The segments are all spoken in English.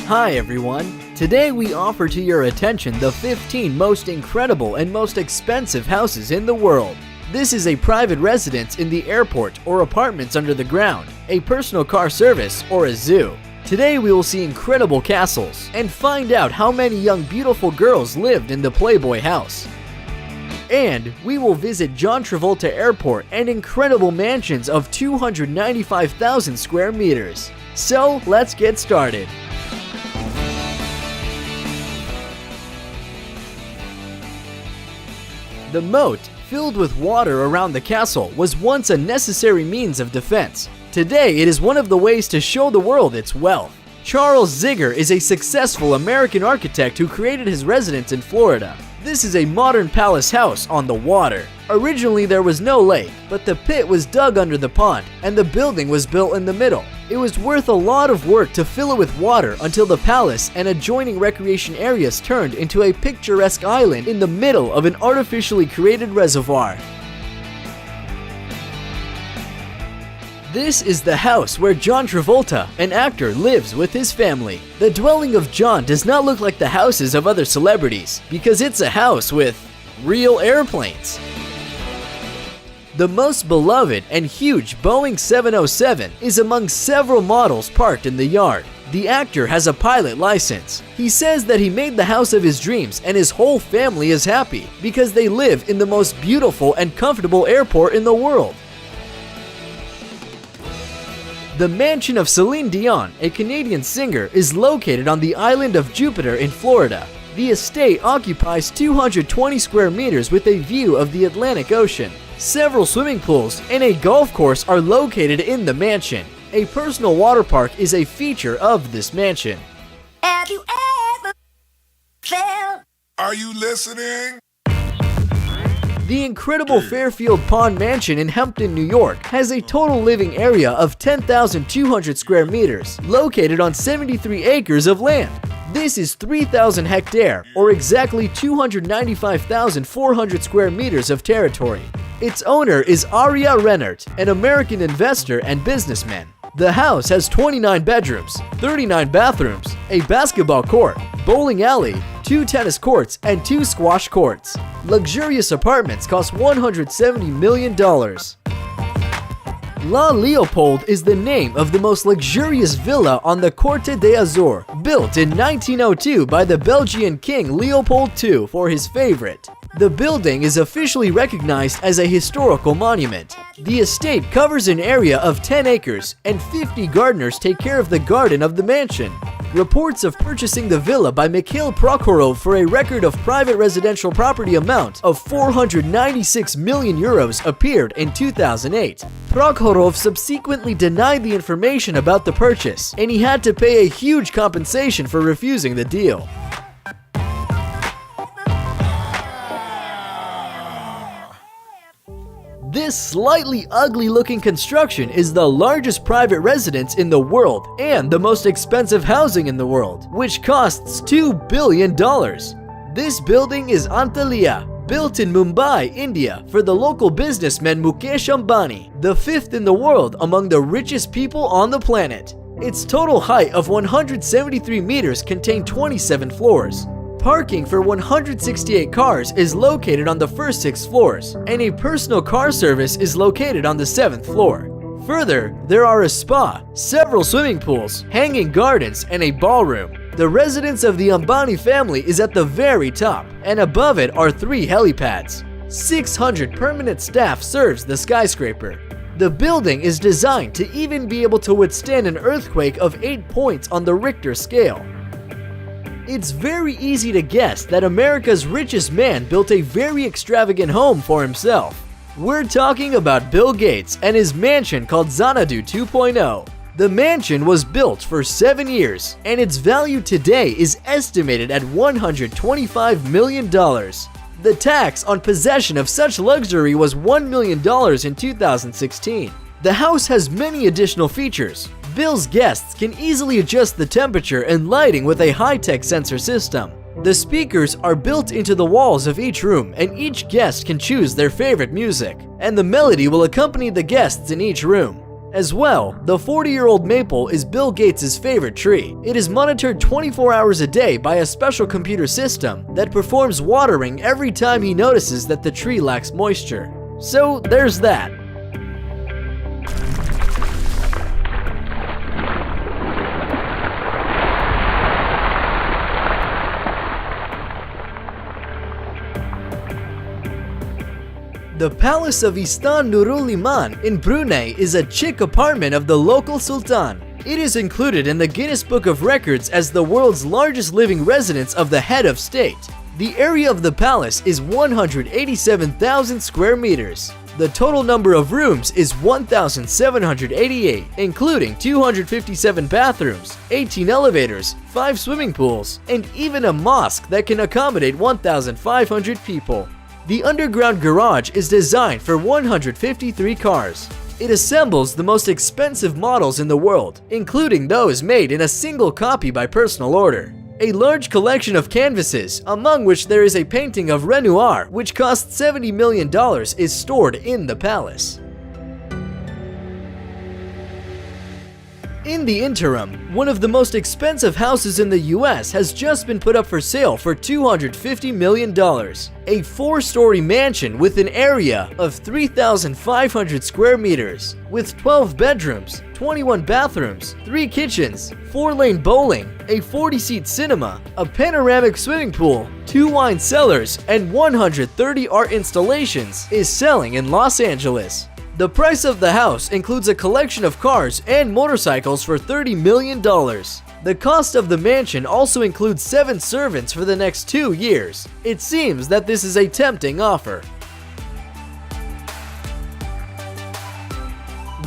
Hi everyone! Today we offer to your attention the 15 most incredible and most expensive houses in the world. This is a private residence in the airport or apartments under the ground, a personal car service, or a zoo. Today we will see incredible castles and find out how many young beautiful girls lived in the Playboy House. And we will visit John Travolta Airport and incredible mansions of 295,000 square meters. So let's get started. The moat, filled with water around the castle, was once a necessary means of defense. Today, it is one of the ways to show the world its wealth. Charles Ziegler is a successful American architect who created his residence in Florida. This is a modern palace house on the water. Originally, there was no lake, but the pit was dug under the pond, and the building was built in the middle. It was worth a lot of work to fill it with water until the palace and adjoining recreation areas turned into a picturesque island in the middle of an artificially created reservoir. This is the house where John Travolta, an actor, lives with his family. The dwelling of John does not look like the houses of other celebrities because it's a house with real airplanes. The most beloved and huge Boeing 707 is among several models parked in the yard. The actor has a pilot license. He says that he made the house of his dreams and his whole family is happy because they live in the most beautiful and comfortable airport in the world. The mansion of Celine Dion, a Canadian singer, is located on the island of Jupiter in Florida. The estate occupies 220 square meters with a view of the Atlantic Ocean. Several swimming pools and a golf course are located in the mansion. A personal water park is a feature of this mansion. Have you ever felt? Are you listening? The incredible Fairfield Pond Mansion in Hampton, New York has a total living area of 10,200 square meters, located on 73 acres of land. This is 3,000 hectares, or exactly 295,400 square meters of territory. Its owner is Aria Rennert, an American investor and businessman. The house has 29 bedrooms, 39 bathrooms, a basketball court, bowling alley, 2 tennis courts, and 2 squash courts. Luxurious apartments cost $170 million. La Leopold is the name of the most luxurious villa on the Corte d'Azur, built in 1902 by the Belgian King Leopold II for his favorite. The building is officially recognized as a historical monument. The estate covers an area of 10 acres, and 50 gardeners take care of the garden of the mansion. Reports of purchasing the villa by Mikhail Prokhorov for a record of private residential property amount of 496 million euros appeared in 2008. Prokhorov subsequently denied the information about the purchase, and he had to pay a huge compensation for refusing the deal. This slightly ugly-looking construction is the largest private residence in the world and the most expensive housing in the world, which costs $2 billion. This building is Antalya, built in Mumbai, India, for the local businessman Mukesh Ambani, the 5th in the world among the richest people on the planet. Its total height of 173 meters contains 27 floors. Parking for 168 cars is located on the first 6 floors, and a personal car service is located on the 7th floor. Further, there are a spa, several swimming pools, hanging gardens, and a ballroom. The residence of the Ambani family is at the very top, and above it are 3 helipads. 600 permanent staff serves the skyscraper. The building is designed to even be able to withstand an earthquake of 8 points on the Richter scale. It's very easy to guess that America's richest man built a very extravagant home for himself. We're talking about Bill Gates and his mansion called Xanadu 2.0. The mansion was built for 7 years, and its value today is estimated at $125 million. The tax on possession of such luxury was $1 million in 2016. The house has many additional features. Bill's guests can easily adjust the temperature and lighting with a high-tech sensor system. The speakers are built into the walls of each room, and each guest can choose their favorite music, and the melody will accompany the guests in each room. As well, the 40-year-old maple is Bill Gates' favorite tree. It is monitored 24 hours a day by a special computer system that performs watering every time he notices that the tree lacks moisture. So there's that. The Palace of Istan Nurul Iman in Brunei is a chic apartment of the local sultan. It is included in the Guinness Book of Records as the world's largest living residence of the head of state. The area of the palace is 187,000 square meters. The total number of rooms is 1,788, including 257 bathrooms, 18 elevators, 5 swimming pools, and even a mosque that can accommodate 1,500 people. The underground garage is designed for 153 cars. It assembles the most expensive models in the world, including those made in a single copy by personal order. A large collection of canvases, among which there is a painting of Renoir, which cost $70 million, is stored in the palace. In the interim, one of the most expensive houses in the US has just been put up for sale for $250 million. A 4-story mansion with an area of 3,500 square meters, with 12 bedrooms, 21 bathrooms, 3 kitchens, 4-lane bowling, a 40-seat cinema, a panoramic swimming pool, 2 wine cellars, and 130 art installations, is selling in Los Angeles. The price of the house includes a collection of cars and motorcycles for $30 million. The cost of the mansion also includes 7 servants for the next 2 years. It seems that this is a tempting offer.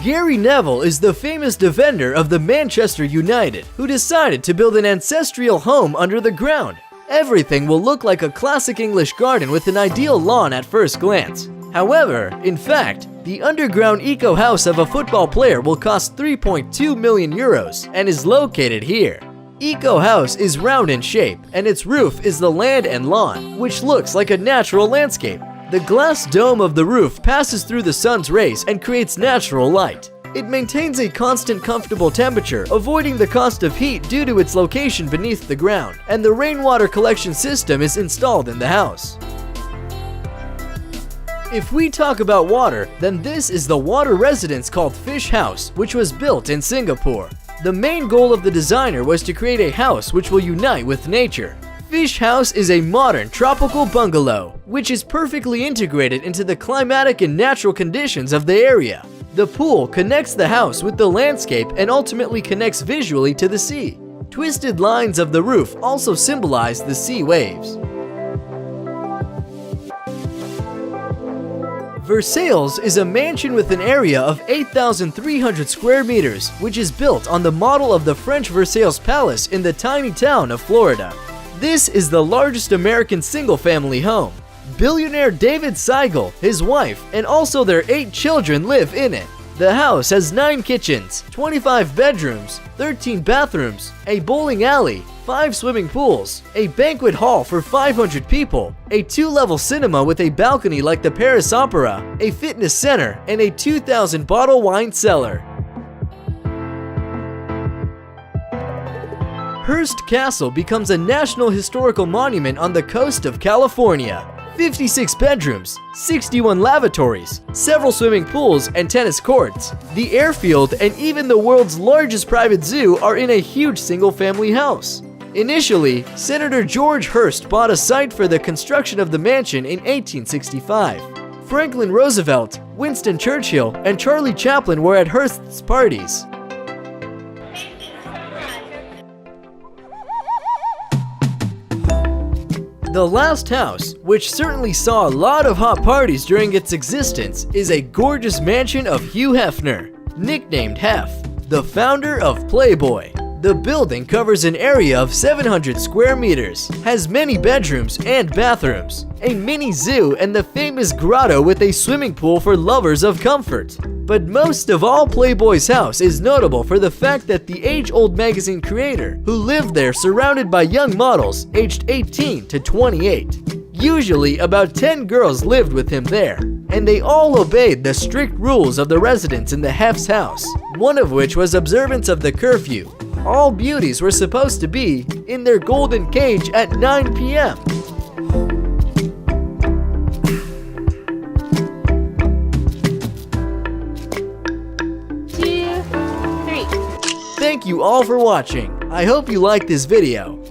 Gary Neville is the famous defender of the Manchester United, who decided to build an ancestral home under the ground. Everything will look like a classic English garden with an ideal lawn at first glance. However, in fact, the underground eco-house of a football player will cost 3.2 million euros and is located here. Eco-house is round in shape, and its roof is the land and lawn, which looks like a natural landscape. The glass dome of the roof passes through the sun's rays and creates natural light. It maintains a constant comfortable temperature, avoiding the cost of heat due to its location beneath the ground, and the rainwater collection system is installed in the house. If we talk about water, then this is the water residence called Fish House, which was built in Singapore. The main goal of the designer was to create a house which will unite with nature. Fish House is a modern tropical bungalow, which is perfectly integrated into the climatic and natural conditions of the area. The pool connects the house with the landscape and ultimately connects visually to the sea. Twisted lines of the roof also symbolize the sea waves. Versailles is a mansion with an area of 8,300 square meters, which is built on the model of the French Versailles Palace in the tiny town of Florida. This is the largest American single-family home. Billionaire David Seigel, his wife, and also their 8 children live in it. The house has 9 kitchens, 25 bedrooms, 13 bathrooms, a bowling alley, 5 swimming pools, a banquet hall for 500 people, a 2-level cinema with a balcony like the Paris Opera, a fitness center, and a 2,000-bottle wine cellar. Hearst Castle becomes a National Historical Monument on the coast of California. 56 bedrooms, 61 lavatories, several swimming pools and tennis courts. The airfield and even the world's largest private zoo are in a huge single-family house. Initially, Senator George Hearst bought a site for the construction of the mansion in 1865. Franklin Roosevelt, Winston Churchill, and Charlie Chaplin were at Hearst's parties. The last house, which certainly saw a lot of hot parties during its existence, is a gorgeous mansion of Hugh Hefner, nicknamed Hef, the founder of Playboy. The building covers an area of 700 square meters, has many bedrooms and bathrooms, a mini zoo, and the famous grotto with a swimming pool for lovers of comfort. But most of all, Playboy's house is notable for the fact that the age-old magazine creator, who lived there surrounded by young models aged 18 to 28. Usually, about 10 girls lived with him there. and they all obeyed the strict rules of the residents in the Hef's house, one of which was observance of the curfew. All beauties were supposed to be in their golden cage at 9 p.m. 2, 3. Thank you all for watching. I hope you liked this video.